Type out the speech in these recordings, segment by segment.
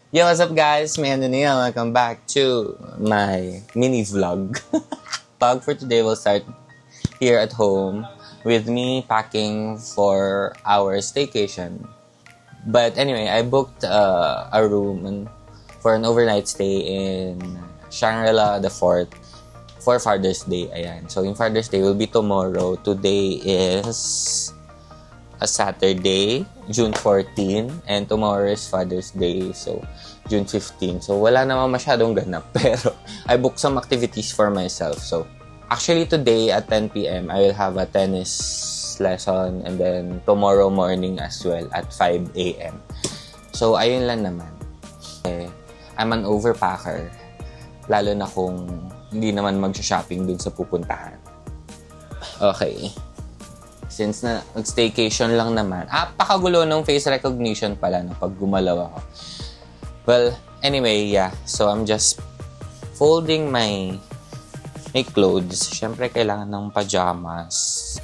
Yo, what's up guys? May Neil. Welcome back to my mini vlog. Vlog for today will start here at home with me packing for our staycation. But anyway, I booked a room for an overnight stay in Shangri-La the Fort for Father's Day. Ayan. So, yung Father's Day will be tomorrow. Today is a Saturday, June 14, and tomorrow is Father's Day, so June 15. So, wala naman masyadong ganap, pero I booked some activities for myself. So, actually today at 10 p.m., I will have a tennis lesson, and then tomorrow morning as well at 5 a.m. So, ayun lang naman. I'm an overpacker, lalo na kung hindi naman mag-shopping dun sa pupuntahan. Okay. Since na nag-staycation lang naman. Pakagulo ng face recognition pala no, pag gumalaw ako. Well, anyway, yeah. So, I'm just folding my clothes. Siyempre, kailangan ng pajamas.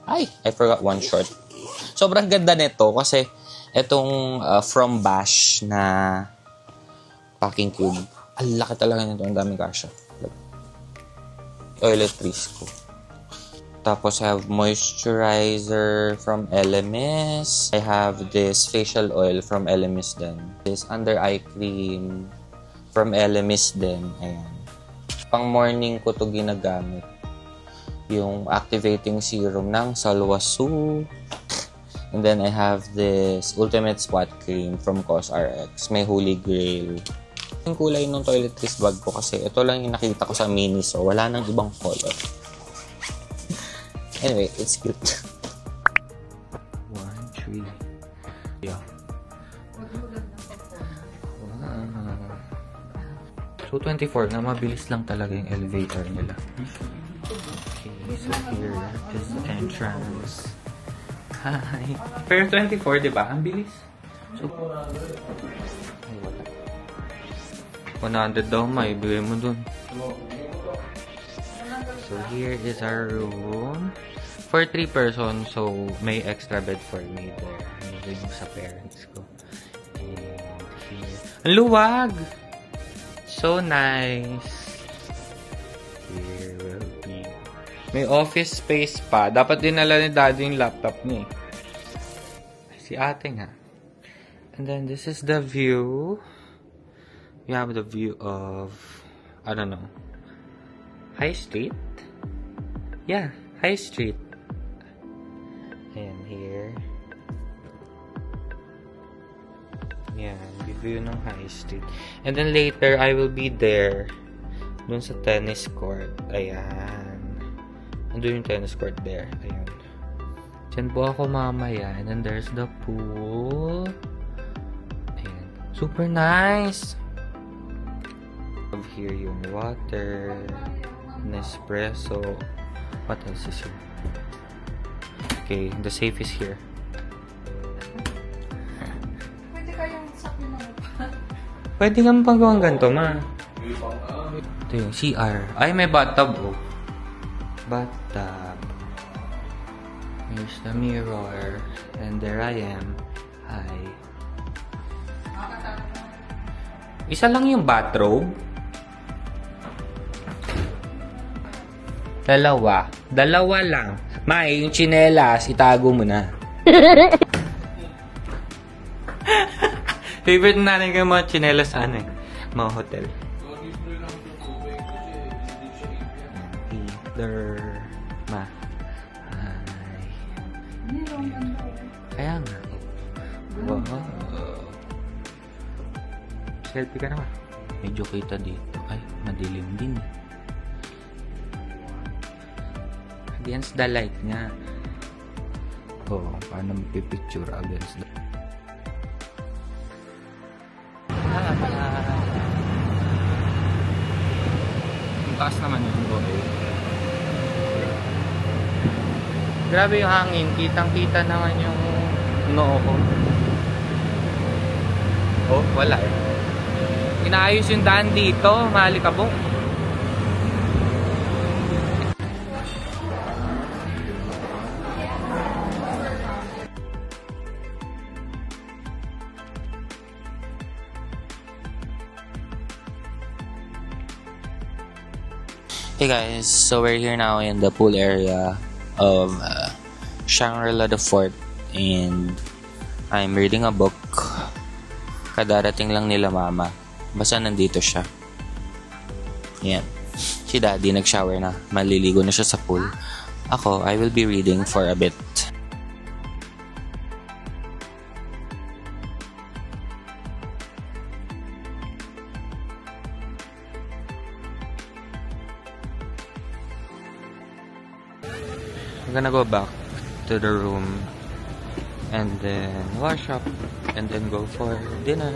Ay, I forgot one short. Sobrang ganda nito kasi itong From Bash na packing cube. Ang laki talaga nito. Ang daming kasha. Toiletries ko. Tapos I have moisturizer from LMS. I have this facial oil from LMS din. This under eye cream from LMS din. Ayan. Pang morning ko to ginagamit. Yung activating serum ng Salwasu. And then I have this Ultimate Spot Cream from COSRX. May Holy Grail. Yung kulay ng toiletries bag ko kasi ito lang yung nakita ko sa mini, so wala nang ibang color. Anyway, it's cute. 1, 3. Yeah. So 24 na mabilis lang talaga yung elevator nila. So here is the entrance. Hi. Pero 24, di ba? Ang bilis. So, ay, wala. 100 daw, maibigay mo dun. So here is our room. For 3 persons, so may extra bed for me there. Ano yung sa parents ko. And here. Ang luwag! So nice. Here will be. May office space pa. Dapat dinala ni daddy yung laptop niya. Si ate nga. And then this is the view. You have the view of, I don't know, High Street? Yeah, High Street. And here. Yan, view ng High Street. And then later, I will be there. Dun sa tennis court. Ayan. Andun yung tennis court there. Ayun. Diyan po ako mamaya. And then there's the pool. Ayan. Super nice! Over here yung water. Nespresso. What else is here? Okay, the safe is here. Pwede kayong sakin na pa. Pwede kang pagawang ganito, ma. Ito yung CR. Ay, may bathtub, oh. Bathtub. Here's the mirror. And there I am. Hi. Isa lang yung bathrobe. Dalawa. Dalawa lang. May, yung tsinelas, itago mo na. Favorite na natin yung mga tsinelas sa ano eh. Mga hotel. Either ma. Hi. Kaya nga. Wow. Selfie ka naman. Medyo kita dito. Ay, madilim din. Against the light nga. Oh, paano magpipicture against the taas naman yun. Okay. Grabe yung hangin. Kitang-kita naman yung noo ko. Oh, wala eh. Inaayos yung daan dito. Malikabok. Hey guys, so we're here now in the pool area of Shangri-La the Fort, and I'm reading a book. Kadarating lang nila mama. Basta nandito siya. Yan. Si daddy nag-shower na. Maliligo na siya sa pool. Ako, I will be reading for a bit. I'm gonna go back to the room and then wash up and then go for dinner.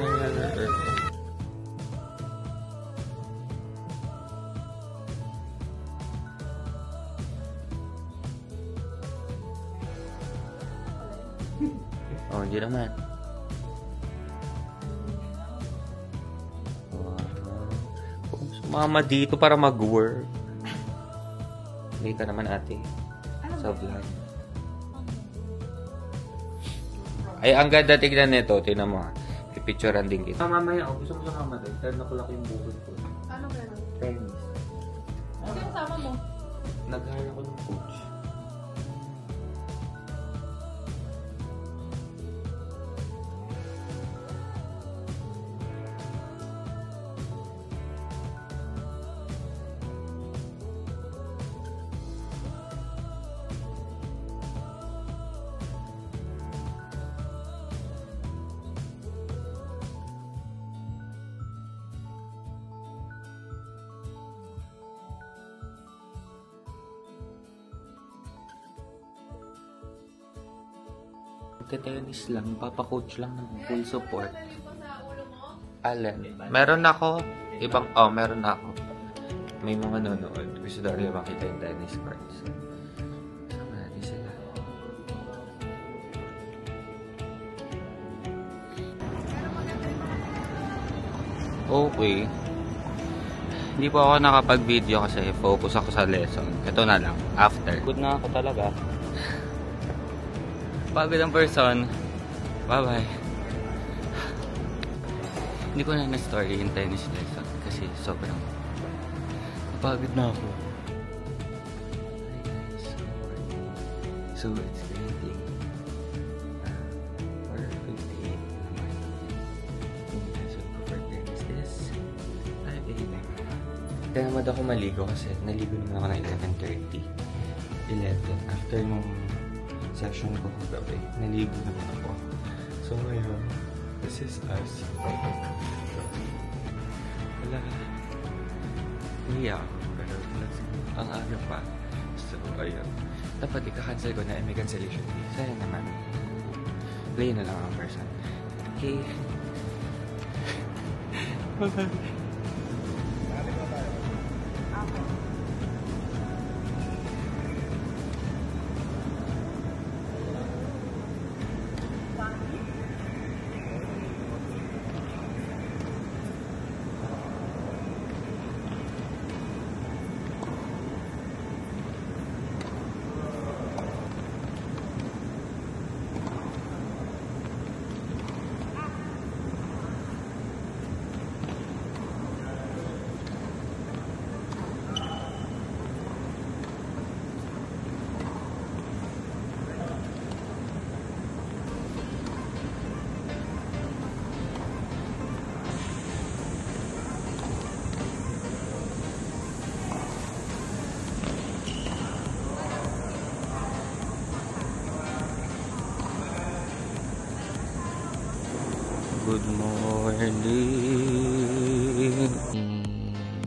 Oh, hindi naman. Sumama dito para mag-work. Hindi ka naman ate. Sa vlog. Ay, ang ganda tignan nito. Tignan mo ha. Pipicturean din kita. Mamaya, gusto mo sa mama din. Pero nakulaki yung buhod ko. Ano meron? Tennis. Sino sama mo? Nag-hire ako ng coach. Tennis lang, papa-coach lang ng full support. Alin? Meron ako, meron ako. May mga nanonood. Gusto daw rin makita yung tennis courts. Sama natin sila. Okay. Hindi po ako nakapag-video kasi focus ako sa lesson. Ito na lang, after. Good na ako talaga. Pagod ang person. Bye-bye. Hindi ko na na-story yung tennis lesson kasi sobrang pagod na ako. So it's currently 4:58 naman. So for tennis is 5 a.m. Kaya naman ako maligo kasi naligo naman ako na 11:30. 11 after nung session ko kagabi. Naligo naman ako. So ngayon, this is us. Wala. Iya. Pero ang aga pa. So, ayun. Dapat ika-cancel ko na may cancellation fee. Sayang naman. Play na lang ang person. Okay. Good morning.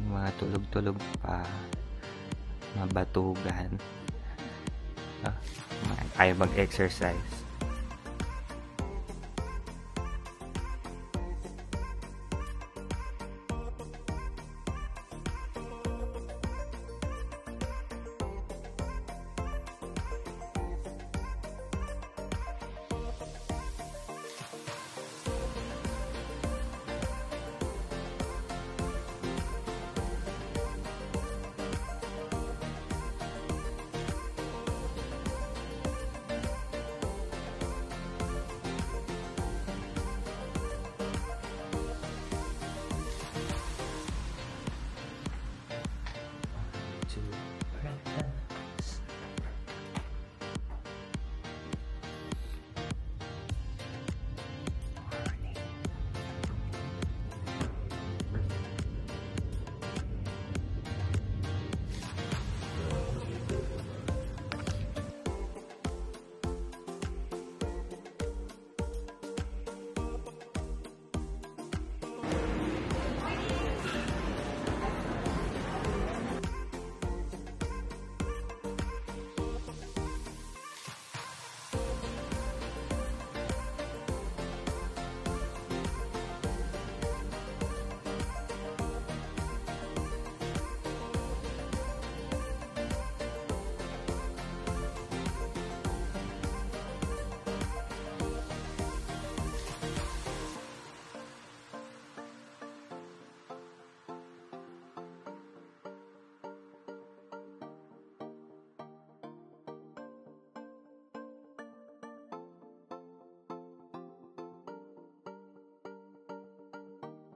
Mga tulog-tulog pa. Mabatugan. Ayaw mag-exercise.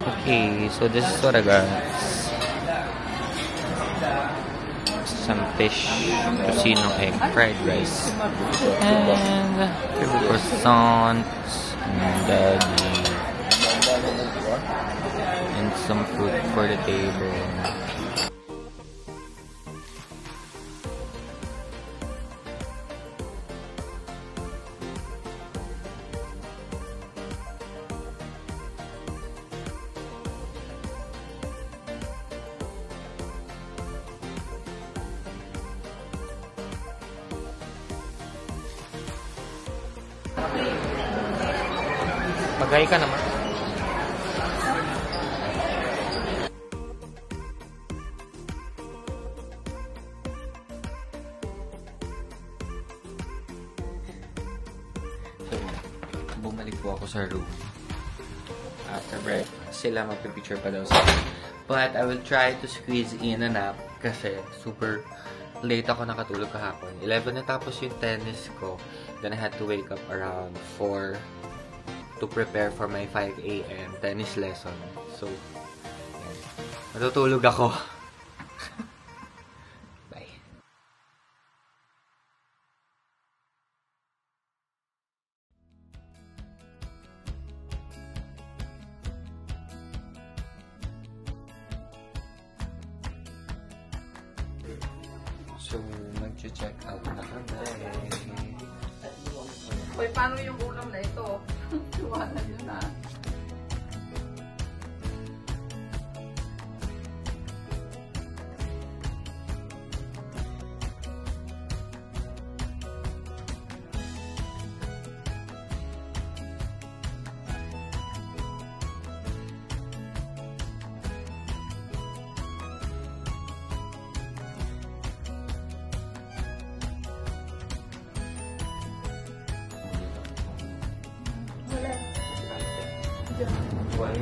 Okay, so this is what I got. Some fish, tocino egg, fried rice, and croissants, and some fruit for the table. Magay ka naman. So, bumalik po ako sa room. After break, sila magpipicture pa daw sa akin. But I will try to squeeze in a nap kasi super late ako nakatulog kahapon. 11 na tapos yung tennis ko. Then I had to wake up around 4 to prepare for my 5 a.m. tennis lesson. So, yan. Matutulog ako. Bye. So, mag-check out na kami. Uy, paano yung ulam na ito? Iwanan yun na. Why?